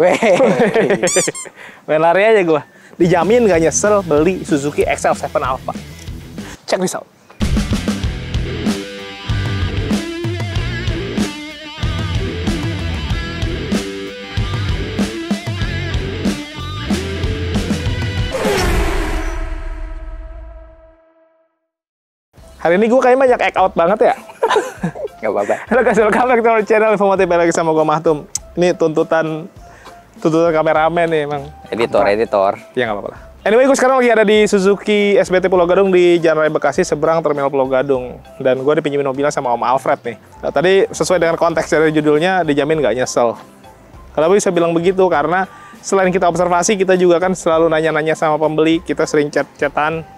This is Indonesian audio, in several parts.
Weh. Main lari aja gue. Dijamin gak nyesel beli Suzuki XL7 Alpha. Check this out. Hari ini gue kayaknya banyak act out banget ya. Gak apa-apa. Halo guys, welcome back to our channel Infomotif lagi sama gue Mahtum. Ini tuntutan kameramen nih emang. Editor. Ya nggak apa-apa lah. Anyway, gue sekarang lagi ada di Suzuki SBT Pulau Gadung di Jalan Raya Bekasi seberang Terminal Pulau Gadung. Dan gue dipinjemin mobilnya sama Om Alfred nih. Nah, tadi sesuai dengan konteks dari judulnya, dijamin nggak nyesel. Kenapa bisa bilang begitu? Karena selain kita observasi, kita juga kan selalu nanya-nanya sama pembeli. Kita sering chat-chatan.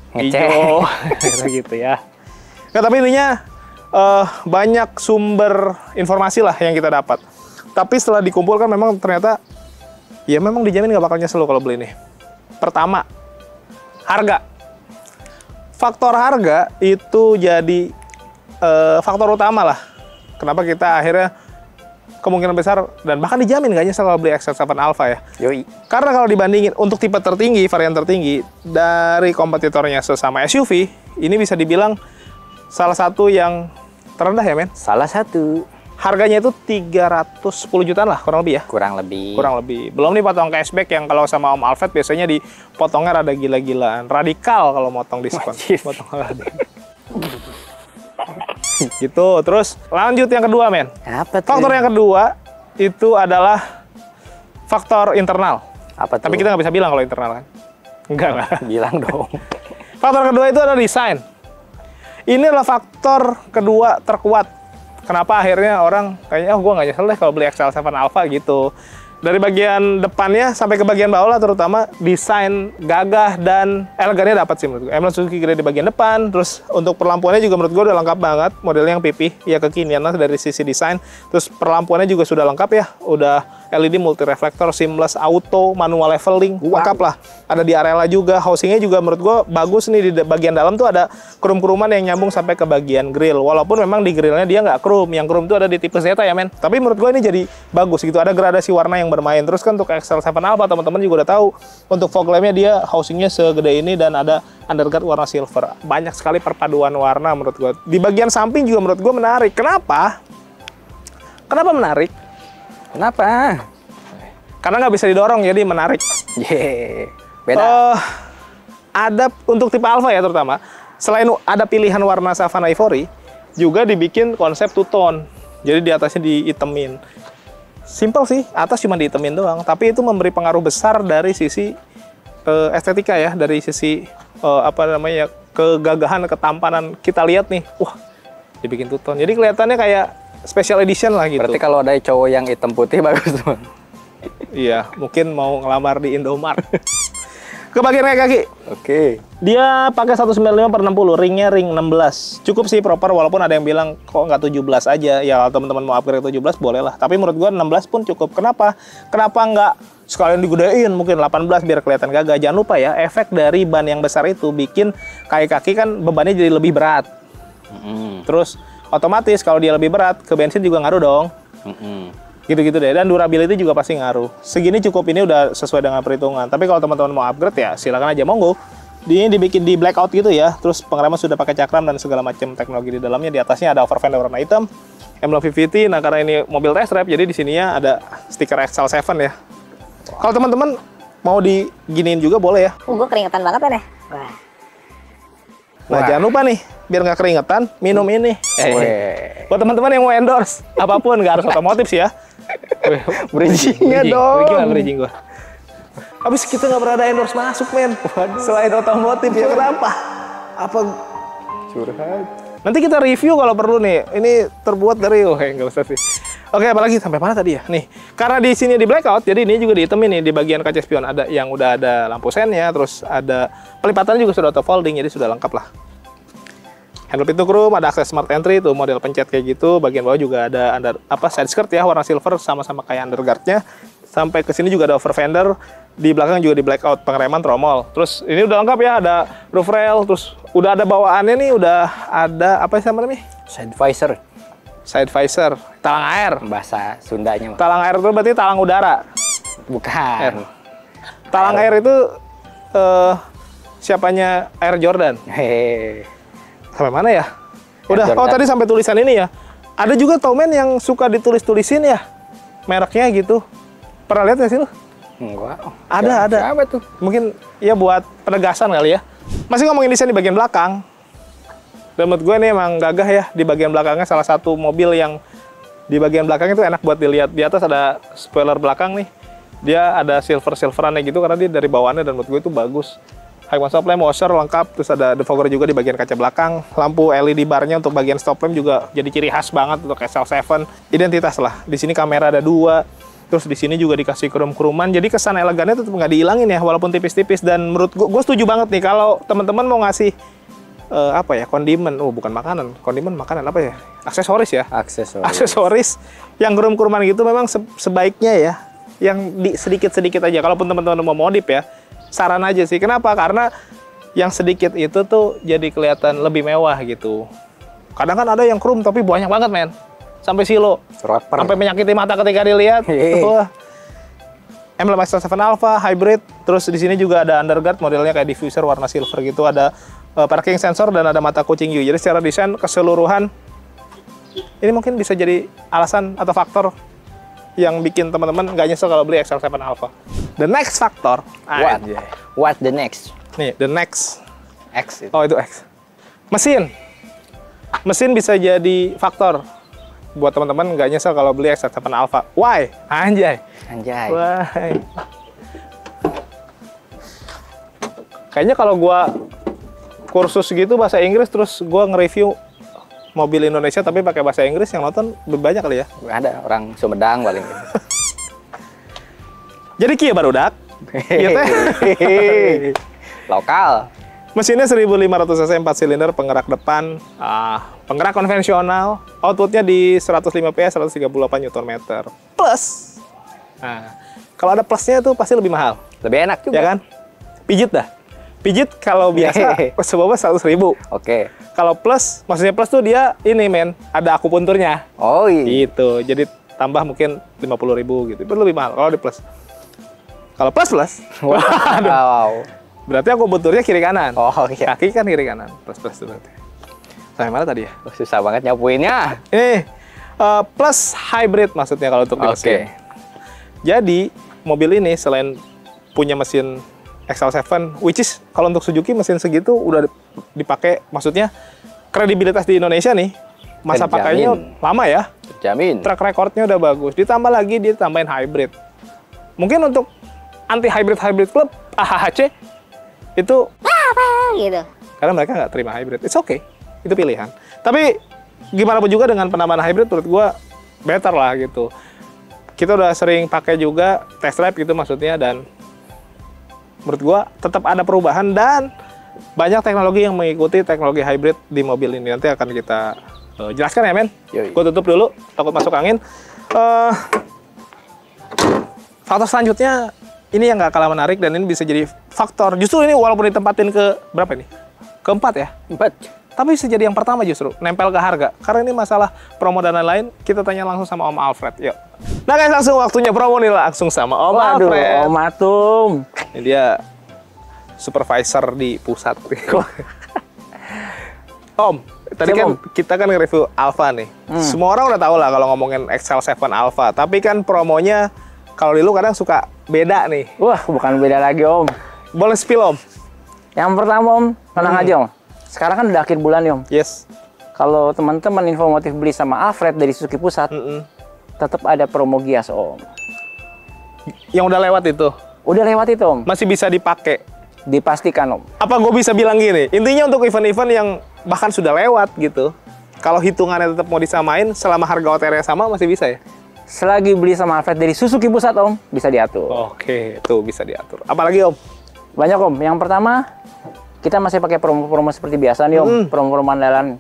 Hijau, gitu ya. Nah, tapi intinya banyak sumber informasi lah yang kita dapat. Tapi setelah dikumpulkan memang ternyata ya memang dijamin nggak bakal nyesel kalau beli ini. Pertama, harga. Faktor harga itu jadi faktor utama lah. Kenapa kita akhirnya kemungkinan besar dan bahkan dijamin nggak nyesel kalau beli XL7 Alpha ya. Yoi. Karena kalau dibandingin untuk tipe tertinggi, varian tertinggi dari kompetitornya sesama SUV, ini bisa dibilang salah satu yang terendah ya men. Salah satu. Harganya itu 310 jutaan lah kurang lebih ya. Kurang lebih. Belum nih potong cashback yang kalau sama Om Alfred biasanya dipotongnya rada gila-gilaan. Radikal kalau motong diskon. Potong radikal. Gitu. Terus lanjut yang kedua men. Apa tuh? Faktor yang kedua itu adalah faktor internal. Apa tuh? Tapi kita nggak bisa bilang kalau internal kan. Enggak. Bilang dong. Faktor kedua itu adalah desain. Ini adalah faktor kedua terkuat. Kenapa akhirnya orang kayaknya gue nggak nyesel deh kalau beli XL7 Alpha gitu. Dari bagian depannya sampai ke bagian bawah lah, terutama desain gagah dan elegannya dapat sih menurut gue. Emblem Suzuki gede di bagian depan, terus untuk perlampuannya juga menurut gue udah lengkap banget. Modelnya yang pipih, ya kekinian lah dari sisi desain. Terus perlampuannya juga sudah lengkap ya, udah LED multi reflektor, seamless auto, manual leveling, lengkap lah. Ada di Arela juga, housingnya juga menurut gue bagus nih. Di bagian dalam tuh ada krum-kruman yang nyambung sampai ke bagian grill. Walaupun memang di grillnya dia nggak krum, yang krum tuh ada di tipe Zeta ya men. Tapi menurut gue ini jadi bagus gitu, ada gradasi warna yang bermain. Terus kan untuk XL7 Alpha teman-teman juga udah tahu untuk fog lampnya dia housingnya segede ini dan ada underguard warna silver. Banyak sekali perpaduan warna menurut gue. Di bagian samping juga menurut gue menarik. Kenapa? Kenapa menarik? Kenapa? Karena nggak bisa didorong jadi menarik. Beda. Ada untuk tipe Alpha ya terutama. Selain ada pilihan warna Savana Ivory, juga dibikin konsep two tone. Jadi di atasnya diitemin. Simple sih, atas cuma diitemin doang, tapi itu memberi pengaruh besar dari sisi estetika ya, dari sisi kegagahan, ketampanan. Kita lihat nih, wah, dibikin two tone. Jadi kelihatannya kayak special edition lah gitu. Berarti kalau ada cowok yang hitam putih bagus tuh. Iya, mungkin mau ngelamar di Indomart. Ke bagian kaki. Oke. Dia pakai 195/60, ringnya ring 16. Cukup sih proper, walaupun ada yang bilang kok nggak 17 aja. Ya kalau teman-teman mau upgrade 17 boleh lah. Tapi menurut gua 16 pun cukup. Kenapa? Kenapa nggak sekalian digedein mungkin 18 biar kelihatan gagah. Jangan lupa ya, efek dari ban yang besar itu bikin kaki kan bebannya jadi lebih berat. Terus otomatis kalau dia lebih berat, ke bensin juga ngaruh dong. Gitu-gitu deh, dan durability juga pasti ngaruh. Segini cukup, ini udah sesuai dengan perhitungan. Tapi kalau teman-teman mau upgrade ya silakan aja, monggo. Ini dibikin di blackout gitu ya, terus pengereman sudah pakai cakram dan segala macam teknologi di dalamnya. Di atasnya ada over fender warna hitam, emblem VVT. Nah karena ini mobil test drive, jadi di sininya ada stiker XL7 ya. Kalau teman-teman mau diginiin juga boleh ya. Gue keringetan banget ya. Nah jangan lupa nih, biar nggak keringetan, minum ini. Buat teman-teman yang mau endorse apapun, nggak harus otomotif sih ya. Bridgingnya dong. Gila bridging gua. Habis kita nggak pernah ada endorse masuk men. Selain otomotif ya kenapa? Apa Curhat. nanti kita review kalau perlu nih. Ini terbuat dari nggak usah sih. Oke, apalagi sampai mana tadi ya? Nih, karena di sini di blackout, jadi ini juga dihitemin nih di bagian kaca spion ada yang udah ada lampu sennya, terus ada pelipatannya juga sudah auto folding, jadi sudah lengkap lah. Handle pintu chrome, ada akses smart entry, tuh model pencet kayak gitu. Bagian bawah juga ada side skirt ya, warna silver sama-sama kayak underguardnya. Sampai ke sini juga ada over fender, di belakang juga di blackout, pengereman tromol. Terus ini udah lengkap ya, ada roof rail, terus udah ada bawaannya nih, udah ada apa sih namanya nih? Side visor. side visor, talang air. Bahasa Sundanya. Mas. Talang air itu berarti talang udara. Bukan. Talang air itu siapanya Air Jordan. Hehehe. Sampai mana ya? Udah, Air oh Jordan. tadi sampai tulisan ini ya. Ada juga tau men yang suka ditulis-tulisin ya. Mereknya gitu. Pernah lihat nggak sih lu? Enggak. Ada. Siapa tuh? Mungkin ya buat penegasan kali ya. Masih ngomongin desain di bagian belakang. Dan menurut gue ini emang gagah ya. Di bagian belakangnya salah satu mobil yang di bagian belakang itu enak buat dilihat. Di atas ada spoiler belakang nih. Dia ada silver-silverannya gitu karena dia dari bawaannya dan menurut gue itu bagus. High stop lamp, washer lengkap, terus ada defogger juga di bagian kaca belakang. Lampu LED barnya untuk bagian stop lamp juga jadi ciri khas banget untuk SL7. Identitas lah. Di sini kamera ada 2. Terus di sini juga dikasih krum-kruman. Jadi kesan elegannya tetap nggak dihilangin ya, walaupun tipis-tipis. Dan menurut gue setuju banget nih kalau teman-teman mau ngasih apa ya, kondimen. Oh, bukan makanan. Kondimen makanan apa ya? Aksesoris ya. Aksesoris yang krum-kruman gitu memang sebaiknya ya yang sedikit-sedikit aja. Kalaupun teman-teman mau modif ya, saran aja sih. Kenapa? Karena yang sedikit itu tuh jadi kelihatan lebih mewah gitu. Kadang kan ada yang krum tapi banyak banget men. Sampai silo. Sampai menyakiti mata ketika dilihat. Wah. Emblem XL7 Alpha hybrid. Terus di sini juga ada underguard modelnya kayak diffuser warna silver gitu. Ada parking sensor dan ada mata kucing view. Jadi secara desain keseluruhan ini mungkin bisa jadi alasan atau faktor yang bikin teman-teman nggak nyesel kalau beli XL7 Alpha. The next factor. What the next? Nih, the next. X itu. Oh, itu X. Mesin. Mesin bisa jadi faktor buat teman-teman nggak nyesel kalau beli XL7 Alpha. Why? Anjay. Why? Kayaknya kalau gua kursus gitu bahasa Inggris terus gua nge-review mobil Indonesia tapi pakai bahasa Inggris, yang nonton lebih banyak kali ya. Ada orang Sumedang paling. Jadi Kia barudak. Gitu ya. Lokal. Mesinnya 1500 cc 4 silinder, penggerak depan, penggerak konvensional, outputnya di 105 PS, 138 Nm. Plus, nah, kalau ada plusnya itu pasti lebih mahal. Lebih enak juga. Ya kan? Pijit dah. Pijit kalau biasa sebabnya 100.000. Oke. Kalau plus, maksudnya plus tuh dia ini men, ada akupunturnya. Oh iya. Gitu. Jadi tambah mungkin 50.000 gitu. Itu lebih mahal kalau di plus. Kalau plus. Wow. Berarti akupunturnya kiri kanan. Oh iya. Kaki kan kiri kanan. Plus tuh berarti. Sampai mana tadi ya? Oh, susah banget nyapuinnya. Ini plus hybrid maksudnya kalau untuk di mesin. Jadi mobil ini selain punya mesin XL7, which is kalau untuk Suzuki mesin segitu udah dipakai, maksudnya kredibilitas di Indonesia nih, masa pakainya lama ya. Terjamin. Track recordnya udah bagus. Ditambah lagi dia tambahin hybrid. Mungkin untuk anti hybrid club AHC itu gitu. Karena mereka nggak terima hybrid. It's okay. Itu pilihan. Tapi gimana pun juga dengan penambahan hybrid menurut gua better lah gitu. Kita udah sering pakai juga test drive gitu maksudnya, dan menurut gua tetap ada perubahan dan banyak teknologi yang mengikuti teknologi hybrid di mobil ini. Nanti akan kita jelaskan ya men. Gua tutup dulu, takut masuk angin. Faktor selanjutnya ini yang nggak kalah menarik dan ini bisa jadi faktor. Justru ini walaupun ditempatin ke berapa ini? Keempat ya? 4. Tapi bisa jadi yang pertama justru, nempel ke harga. Karena ini masalah promo dan lain-lain, kita tanya langsung sama Om Alfred. Yuk. Nah guys, langsung waktunya promo nih langsung sama Om Alfred. Om Atum. Ini dia supervisor di pusat. Om, tadi kan kita kan nge-review Alfa nih. Semua orang udah tahu lah kalau ngomongin XL7 Alpha. Tapi kan promonya kalau di lu kadang suka beda nih. Wah, bukan beda lagi Om. Boleh spill Om? Yang pertama Om, tenang aja Om. Sekarang kan udah akhir bulan nih Om. Yes. Kalau teman-teman informatif beli sama Alfred dari Suzuki Pusat, tetap ada promo Gias Om. Yang udah lewat itu? Udah lewat itu Om. Masih bisa dipakai? Dipastikan Om. Apa gue bisa bilang gini, intinya untuk event-event yang bahkan sudah lewat gitu, kalau hitungannya tetap mau disamain, selama harga OTR-nya sama masih bisa ya? Selagi beli sama Alfred dari Suzuki Pusat Om, bisa diatur. Oke, tuh bisa diatur. Apalagi Om? Banyak Om. Yang pertama, kita masih pakai promo-promo seperti biasa nih Om. Promo-promo andalan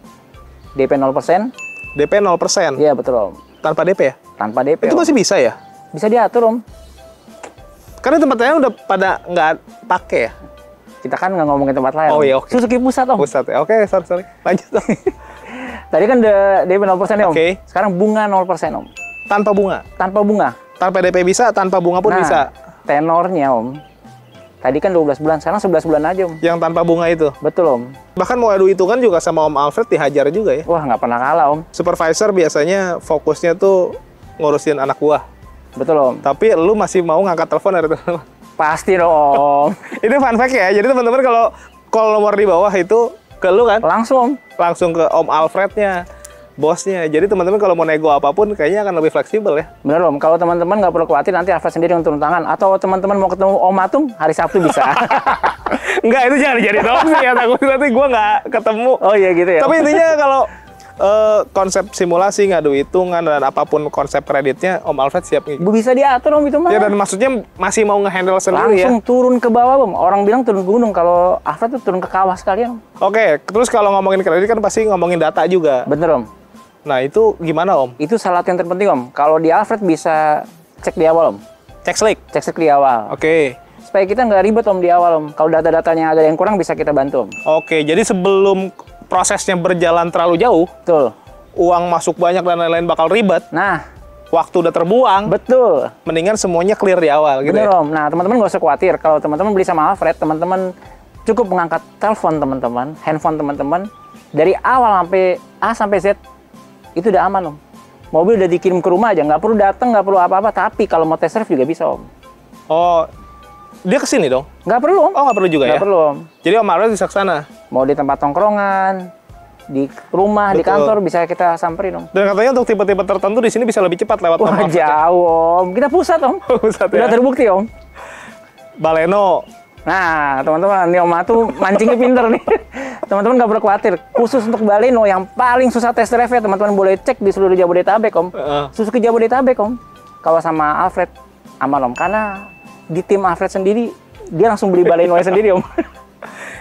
DP 0%. DP 0%? Iya betul Om. Tanpa DP ya? Tanpa DP Itu Om. masih bisa ya? Bisa diatur Om. Karena tempat lain udah pada nggak pakai ya? Kita kan nggak ngomongin tempat lain. Oh Om. iya, oke. Suzuki Pusat Om. Pusat ya? Oke, sorry. Lanjut Om. Tadi kan DP 0% ya, Om. Oke. Sekarang bunga 0%, Om. Tanpa bunga. Tanpa bunga. Tanpa DP bisa, tanpa bunga pun Nah, bisa. tenornya, Om. Tadi kan 12 bulan, sekarang 11 bulan aja, Om. Yang tanpa bunga itu. Betul, Om. Bahkan mau adu hitungan juga sama Om Alfred dihajar juga ya. Wah, nggak pernah kalah, Om. Supervisor biasanya fokusnya tuh ngurusin anak buah. Betul, Om. Tapi lu masih mau ngangkat telepon dari teman-teman. Pasti dong, Om. Ini fun fact ya. Jadi teman-teman kalau call nomor di bawah itu ke lu kan, Langsung, Om. langsung ke Om Alfrednya, bosnya. Jadi teman-teman kalau mau nego apapun kayaknya akan lebih fleksibel ya. Bener, Om. Kalau teman-teman nggak perlu khawatir, nanti Alfred sendiri yang turun tangan. Atau teman-teman mau ketemu Om Atum, hari Sabtu bisa. Enggak, itu jangan jadi opsi ya. Takut nanti gue nggak ketemu. Oh iya gitu ya. Tapi intinya kalau konsep simulasi, ngadu hitungan, dan apapun konsep kreditnya, Om Alfred siap ngikut. Bisa diatur, Om, itu mah. Ya, dan maksudnya masih mau ngehandle sendiri ya. Langsung turun ke bawah, Om. Orang bilang turun ke gunung, kalau Alfred tuh turun ke kawah sekalian, Om. Oke, terus kalau ngomongin kredit kan pasti ngomongin data juga. Bener, Om. Nah, itu gimana, Om? Itu salah satu yang terpenting, Om. Kalau di Alfred bisa cek di awal, Om. Cek slick. Cek di awal. Oke. Supaya kita nggak ribet, Om, di awal, Om. Kalau data-datanya ada yang kurang, bisa kita bantu, Om. Oke, jadi sebelum prosesnya berjalan terlalu jauh, Betul. uang masuk banyak dan lain-lain bakal ribet, Nah, waktu udah terbuang, betul. mendingan semuanya clear di awal gitu Bener, ya. Om. Nah, teman-teman nggak usah khawatir. Kalau teman-teman beli sama Alfred, teman-teman cukup mengangkat telepon teman-teman, handphone teman-teman, dari awal sampai A sampai Z, itu udah aman, Om. Mobil udah dikirim ke rumah aja, nggak perlu datang, nggak perlu apa-apa. Tapi kalau mau test drive juga bisa, Om. Oh, dia kesini dong? Nggak perlu, Om. Oh, nggak perlu juga Nggak ya? perlu, Om. Jadi Om Alfred bisa ke sana. Mau di tempat tongkrongan, di rumah, di Betul. kantor, bisa kita samperin, Om. Dan katanya untuk tipe-tipe tertentu di sini bisa lebih cepat lewat Om Wah, Alfred. jauh, Om. Kita pusat, Om. Pusat Udah ya. terbukti, Om. Baleno. Nah, teman-teman, nih Om Atu mancingnya pinter nih. Teman-teman nggak perlu khawatir. Khusus untuk Baleno yang paling susah test drive ya, teman-teman boleh cek di seluruh Jabodetabek, Om. Suzuki Jabodetabek, Om. Kalau sama Alfred, aman, Om. Karena di tim Alfred sendiri, dia langsung beli Baleno sendiri, Om.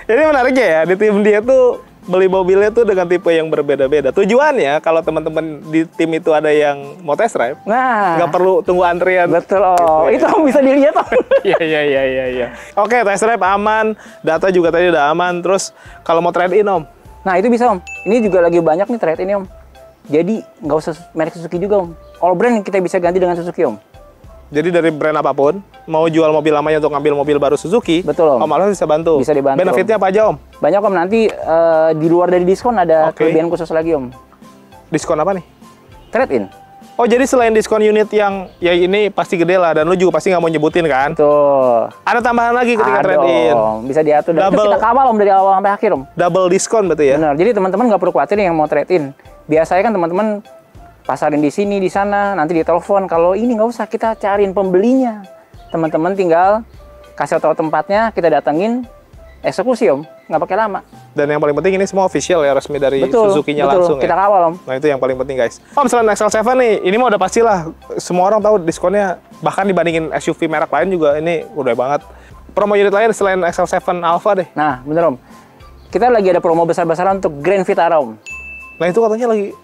Ini menariknya ya, di tim dia tuh beli mobilnya tuh dengan tipe yang berbeda-beda. Tujuannya kalau teman-teman di tim itu ada yang mau test drive, Nah, nggak perlu tunggu antrian. betul, Om. Itu Om bisa dilihat, Om. Iya. Oke, test drive aman, data juga tadi udah aman. Terus kalau mau trade in, Om? Nah, itu bisa, Om. Ini juga lagi banyak nih trade ini, Om. Jadi, nggak usah merek Suzuki juga, Om. All brand kita bisa ganti dengan Suzuki, Om. Jadi dari brand apapun, mau jual mobil lamanya untuk ngambil mobil baru Suzuki, Betul, Om. Om Alfred bisa bantu. Bisa dibantu, Benefitnya apa aja, Om? Banyak, Om. Nanti di luar dari diskon ada Oke. kelebihan khusus lagi, Om. Diskon apa nih? Trade in. Oh, jadi selain diskon unit yang ya ini pasti gede lah, dan lu juga pasti nggak mau nyebutin kan? Tuh. Ada tambahan lagi ketika Ada, trade in. Om. Bisa diatur. Dan itu Double. kita kawal, Om, dari awal sampai akhir, Om. Double diskon berarti ya? Benar. Jadi teman-teman nggak perlu khawatir yang mau trade in. Biasanya kan teman-teman pasarin di sini, di sana, nanti ditelepon. Kalau ini nggak usah, kita cariin pembelinya. Teman-teman tinggal kasih tahu tempatnya, kita datengin, eksekusi, Om. Nggak pakai lama. Dan yang paling penting ini semua official ya, resmi dari Suzuki-nya langsung Kita ya? kawal, Om. Nah, itu yang paling penting, guys. Om, selain XL7 nih, ini mah udah pastilah. Semua orang tahu diskonnya, bahkan dibandingin SUV merek lain juga ini udah banget. Promo unit lain selain XL7 Alpha deh. Nah, bener, Om. Kita lagi ada promo besar-besaran untuk Grand Vitara, Om. Nah, itu katanya lagi...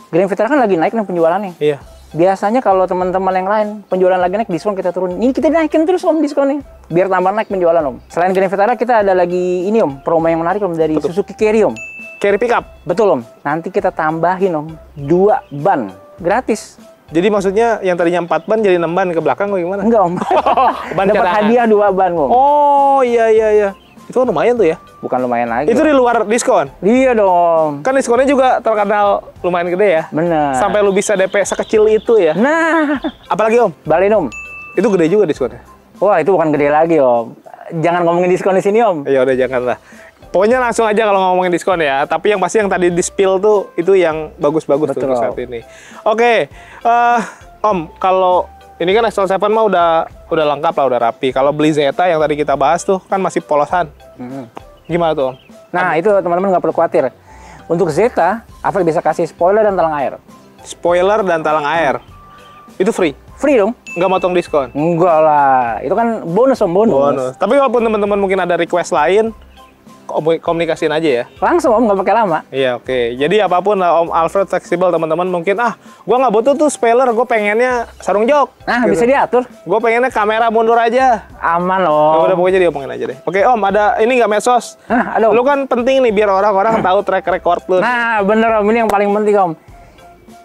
Grand Vitara kan lagi naik nih penjualannya. Iya. Biasanya kalau teman-teman yang lain penjualan lagi naik, diskon kita turun. Ini kita naikin terus, Om, diskonnya. Biar tambah naik penjualan, Om. Selain Grand Vitara, kita ada lagi ini, Om, promo yang menarik, Om, dari Suzuki Carry, Om. Carry pickup. Betul, Om. Nanti kita tambahin, Om, 2 ban gratis. Jadi maksudnya yang tadinya 4 ban jadi 6 ban ke belakang atau gimana? Enggak, Om. Ban Dapat cadangan. hadiah 2 ban, Om. Oh, iya. Itu kan lumayan tuh ya. Bukan lumayan lagi. Itu Om. di luar diskon. Iya dong. Kan diskonnya juga terkenal lumayan gede ya. Bener. Sampai lu bisa DP sekecil itu ya. Nah, Apalagi, Om? Baleno, Om. Itu gede juga diskonnya. Wah, itu bukan gede lagi, Om. Jangan ngomongin diskon di sini, Om. Ya udah, janganlah. Pokoknya langsung aja kalau ngomongin diskon ya. Tapi yang pasti yang tadi di spill tuh itu yang bagus-bagus tuh Betul, untuk saat ini. Oke, Om, kalau ini kan XL7 mah udah lengkap lah, udah rapi. Kalau beli Zeta yang tadi kita bahas tuh kan masih polosan. Gimana tuh, Om? Nah, itu teman-teman nggak perlu khawatir. Untuk Zeta, Alfred bisa kasih spoiler dan talang air. Spoiler dan talang air. Itu free. Free dong? Nggak motong diskon. Enggak lah. Itu kan bonus, Om, bonus. Bonus. Tapi walaupun teman-teman mungkin ada request lain, komunikasiin aja ya. Langsung Om, nggak pakai lama. Iya, oke. Jadi apapun lah Om Alfred fleksibel, teman-teman. Mungkin gua nggak butuh tuh spoiler, gue pengennya sarung jok. Nah, gitu. bisa diatur. Gue pengennya kamera mundur aja. Aman Ya Om. udah pokoknya diomongin aja deh. Oke Om, ada ini nggak medsos? Nah, ada Om. Lu kan penting nih biar orang-orang tahu track record lu. Nah, bener Om, ini yang paling penting Om.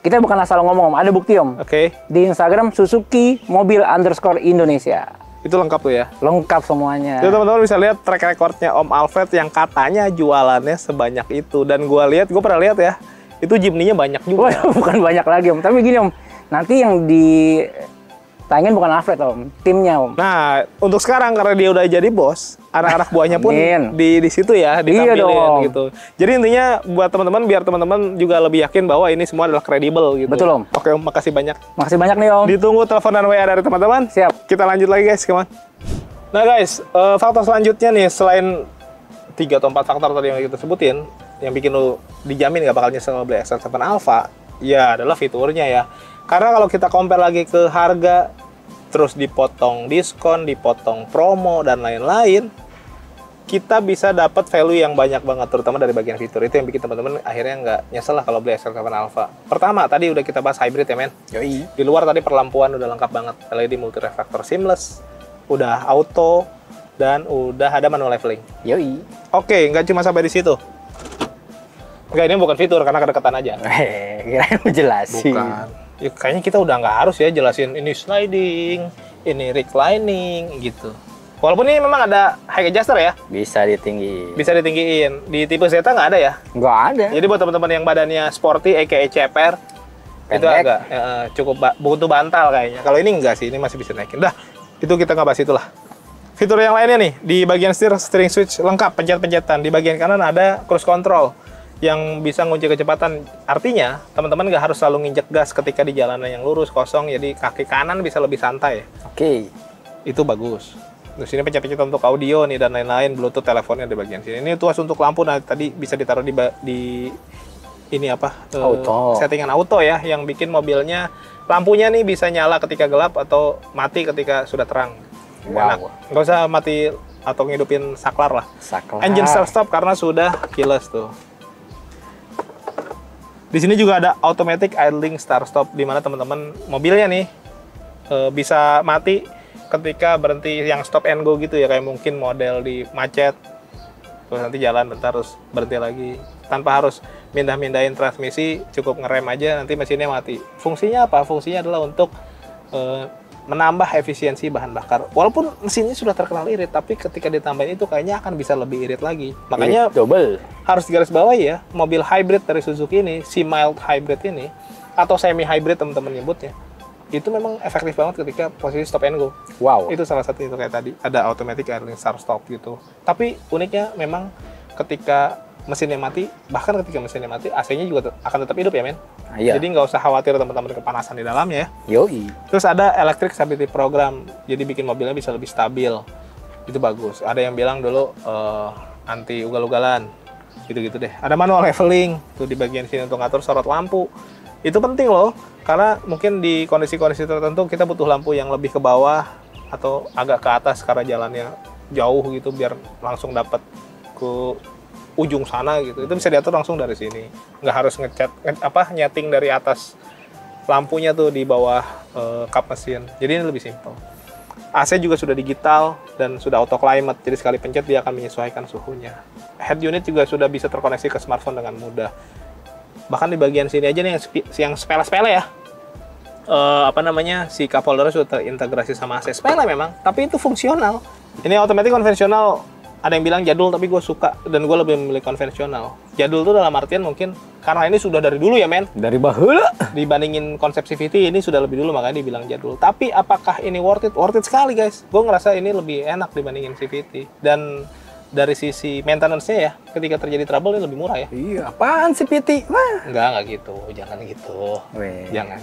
Kita bukan asal ngomong Om, ada bukti Om. Oke, Di Instagram Suzuki Mobil_Indonesia. itu lengkap tuh ya. Lengkap semuanya. Jadi teman-teman bisa lihat track recordnya Om Alfred yang katanya jualannya sebanyak itu. Dan gue pernah lihat ya, itu Jimny-nya banyak juga. Waduh, bukan banyak lagi Om. Tapi gini Om, nanti yang ditayangin bukan Alfred Om, timnya Om. Nah, untuk sekarang karena dia udah jadi bos, anak-anak buahnya pun Amin. di situ ya, Iya ditampilin dong. gitu. Jadi intinya buat teman-teman, biar teman-teman juga lebih yakin bahwa ini semua adalah kredibel gitu. Betul, Om. Oke Om, makasih banyak. Makasih banyak nih Om. Ditunggu telepon dan WA dari teman-teman. Siap. Kita lanjut lagi guys, come on. Nah guys, faktor selanjutnya nih, selain 3 atau 4 faktor tadi yang kita sebutin, yang bikin lu dijamin gak bakal nyesel beli XL7 Alpha, ya adalah fiturnya ya. Karena kalau kita compare lagi ke harga, terus dipotong diskon, dipotong promo, dan lain-lain, kita bisa dapat value yang banyak banget, terutama dari bagian fitur. Itu yang bikin teman-teman akhirnya nggak nyesel lah kalau beli XL7 Alpha. Pertama, tadi udah kita bahas hybrid ya men. Yoi. Di luar tadi perlampuan udah lengkap banget. LED multi reflektor seamless, udah auto, dan udah ada manual leveling. Yoi. Oke, nggak cuma sampai di situ. Enggak, ini bukan fitur karena kedekatan aja. Kirain mau jelasin. Bukan. Ya, kayaknya kita udah nggak harus ya jelasin ini sliding, ini reclining gitu. Walaupun ini memang ada high adjuster ya, Bisa ditinggi. bisa ditinggiin. Di tipe Zeta nggak ada ya. Nggak ada. Jadi buat teman-teman yang badannya sporty, aka ceper, itu Pendek. agak cukup butuh bantal kayaknya. Kalau ini enggak sih, ini masih bisa naikin. Dah, itu kita nggak bahas itulah. Fitur yang lainnya nih, di bagian steering switch lengkap, pencet-pencetan. Di bagian kanan ada cruise control yang bisa ngunci kecepatan. Artinya, teman-teman nggak harus selalu nginjek gas ketika di jalanan yang lurus, kosong, jadi kaki kanan bisa lebih santai. Oke. Itu bagus. Terus ini pencet-pencet untuk audio nih dan lain-lain, Bluetooth teleponnya di bagian sini. Ini tuas untuk lampu, nah tadi bisa ditaruh di ini apa? Auto. Settingan auto ya, yang bikin mobilnya lampunya nih bisa nyala ketika gelap atau mati ketika sudah terang. Wow. Enak. Nggak usah mati atau ngidupin saklar lah. Saklar. Engine start stop karena sudah keyless tuh. Di sini juga ada automatic idling start stop, di mana teman-teman mobilnya nih bisa mati ketika berhenti yang stop and go gitu ya, kayak mungkin model di macet, terus nanti jalan bentar terus berhenti lagi tanpa harus mindah-mindahin transmisi, cukup ngerem aja nanti mesinnya mati. Fungsinya apa? Fungsinya adalah untuk menambah efisiensi bahan bakar. Walaupun mesinnya sudah terkenal irit, tapi ketika ditambahin itu kayaknya akan bisa lebih irit lagi. Makanya double. harus digarisbawahi ya, mobil hybrid dari Suzuki ini, si mild hybrid ini, atau semi hybrid teman-teman nyebutnya, itu memang efektif banget ketika posisi stop and go. Wow. Itu salah satu itu kayak tadi, ada automatic idling start stop gitu. Tapi uniknya memang ketika mesinnya mati, bahkan ketika mesinnya mati, AC-nya juga akan tetap hidup ya men. Iya. Jadi nggak usah khawatir teman-teman kepanasan di dalamnya ya. Yoi. Terus ada electric stability program, jadi bikin mobilnya bisa lebih stabil. Itu bagus. Ada yang bilang dulu anti ugal-ugalan, gitu-gitu deh. Ada manual leveling tuh di bagian sini untuk ngatur sorot lampu. Itu penting loh, karena mungkin di kondisi-kondisi tertentu kita butuh lampu yang lebih ke bawah atau agak ke atas karena jalannya jauh gitu, biar langsung dapat ke ujung sana gitu. Itu bisa diatur langsung dari sini. Nggak harus nyeting dari atas lampunya tuh di bawah kap mesin. Jadi ini lebih simpel. AC juga sudah digital dan sudah auto climate. Jadi sekali pencet dia akan menyesuaikan suhunya. Head unit juga sudah bisa terkoneksi ke smartphone dengan mudah. Bahkan di bagian sini aja nih yang sepele-sepele ya. Si cup holder sudah terintegrasi sama AC. Sepele memang, tapi itu fungsional. Ini otomatis konvensional. Ada yang bilang jadul, tapi gue suka dan gue lebih memilih konvensional. Jadul tuh dalam artian mungkin karena ini sudah dari dulu ya men. Dari baheula. Dibandingin konsep CVT ini sudah lebih dulu, makanya dibilang jadul. Tapi apakah ini worth it? Worth it sekali guys. Gue ngerasa ini lebih enak dibandingin CVT. Dan dari sisi maintenance-nya ya, ketika terjadi trouble ini lebih murah ya. Iya, apaan sih PT? Wah. Enggak gitu. Jangan gitu. Weh. Jangan.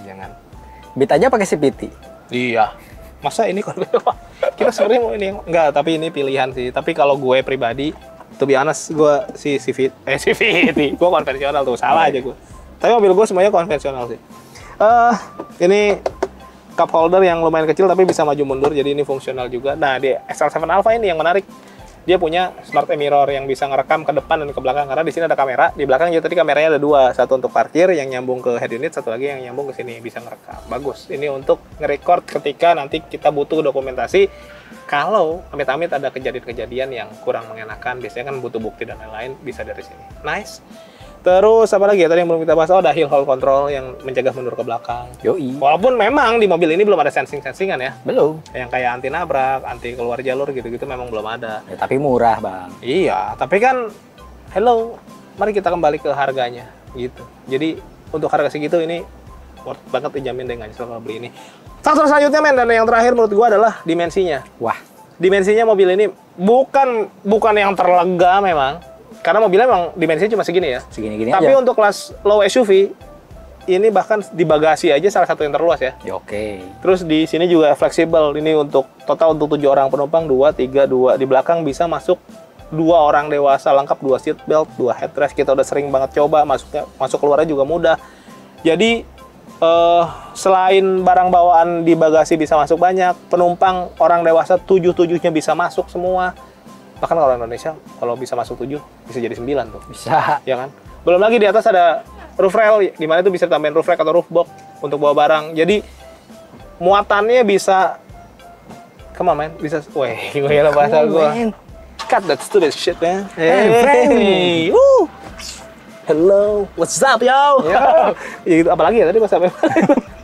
Beat aja pakai CVT. Iya. Masa ini kita sebenarnya mau ini enggak, tapi ini pilihan sih. Tapi kalau gue pribadi, to be honest, gue CVT, gue konvensional tuh, salah aja gue. Tapi mobil gue semuanya konvensional sih. Ini cup holder yang lumayan kecil tapi bisa maju mundur, jadi ini fungsional juga. Nah di XL7 Alpha ini yang menarik, dia punya smart mirror yang bisa ngerekam ke depan dan ke belakang, karena di sini ada kamera, di belakang juga tadi kameranya ada dua, satu untuk parkir yang nyambung ke head unit, satu lagi yang nyambung ke sini, bisa ngerekam. Bagus. Ini untuk nge-record ketika nanti kita butuh dokumentasi kalau amit-amit ada kejadian-kejadian yang kurang mengenakan, biasanya kan butuh bukti dan lain-lain, bisa dari sini. Nice. Terus apa lagi ya tadi yang belum kita bahas? Oh, ada hill hold control yang mencegah mundur ke belakang. Yoi. Walaupun memang di mobil ini belum ada sensing-sensingan ya. Belum. Yang kayak anti nabrak, anti keluar jalur gitu-gitu memang belum ada. Ya, tapi murah, Bang. Iya, tapi kan hello, mari kita kembali ke harganya gitu. Jadi untuk harga segitu ini worth banget dijamin deh, nggak nyesel kalau beli ini. Faktor selanjutnya men, dan yang terakhir menurut gua adalah dimensinya. Wah, Dimensinya mobil ini bukan yang terlega memang. Karena mobilnya memang dimensinya cuma segini ya. segini-gini Tapi aja. untuk kelas low SUV ini bahkan di bagasi aja salah satu yang terluas ya. Ya, oke. Terus di sini juga fleksibel. Ini untuk total untuk 7 orang penumpang, 2, 3, 2. Di belakang bisa masuk 2 orang dewasa lengkap, 2 seat belt, 2 headrest. Kita udah sering banget coba, masuk keluarnya juga mudah. Jadi selain barang bawaan di bagasi bisa masuk banyak, penumpang orang dewasa 7-7-nya bisa masuk semua. Bahkan kalau Indonesia kalau bisa masuk 7 bisa jadi 9 tuh. Bisa. Ya kan? Belum lagi di atas ada roof rail, di mana itu bisa tambahin roof rack atau roof box untuk bawa barang. Jadi muatannya bisa, come on man, bisa, weh, gila bahasa gua. Cut that stupid shit man. Hey, woo. Hello, what's up yo? Ya gitu, apalagi ya tadi bahasa apa?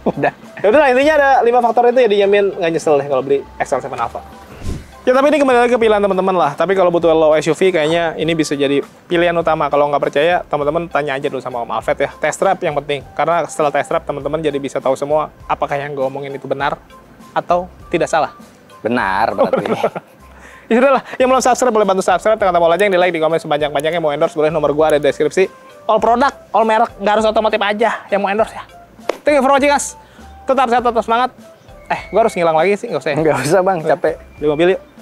Udah. Ya udah, intinya ada 5 faktor itu ya dijamin nggak nyesel deh kalau beli XL7 Alpha. Ya tapi ini kembali lagi ke pilihan teman-teman lah. Tapi kalau butuh low SUV kayaknya ini bisa jadi pilihan utama. Kalau nggak percaya, teman-teman tanya aja dulu sama Om Alfred ya. Test drive yang penting. Karena setelah test drive, teman-teman jadi bisa tahu semua apakah yang gue omongin itu benar atau tidak salah. Benar berarti. Ya sudah lah, yang belum subscribe boleh bantu subscribe. Tekan tombol lonceng, di like, di komen sebanyak-banyaknya. Mau endorse boleh, nomor gue ada di deskripsi. All produk, all merek, nggak harus otomotif aja yang mau endorse ya. Thank you for watching guys. Tetap sehat, tetap semangat. Gue harus ngilang lagi sih, nggak usah ya? Nggak usah, Bang, capek. Di mobil yuk.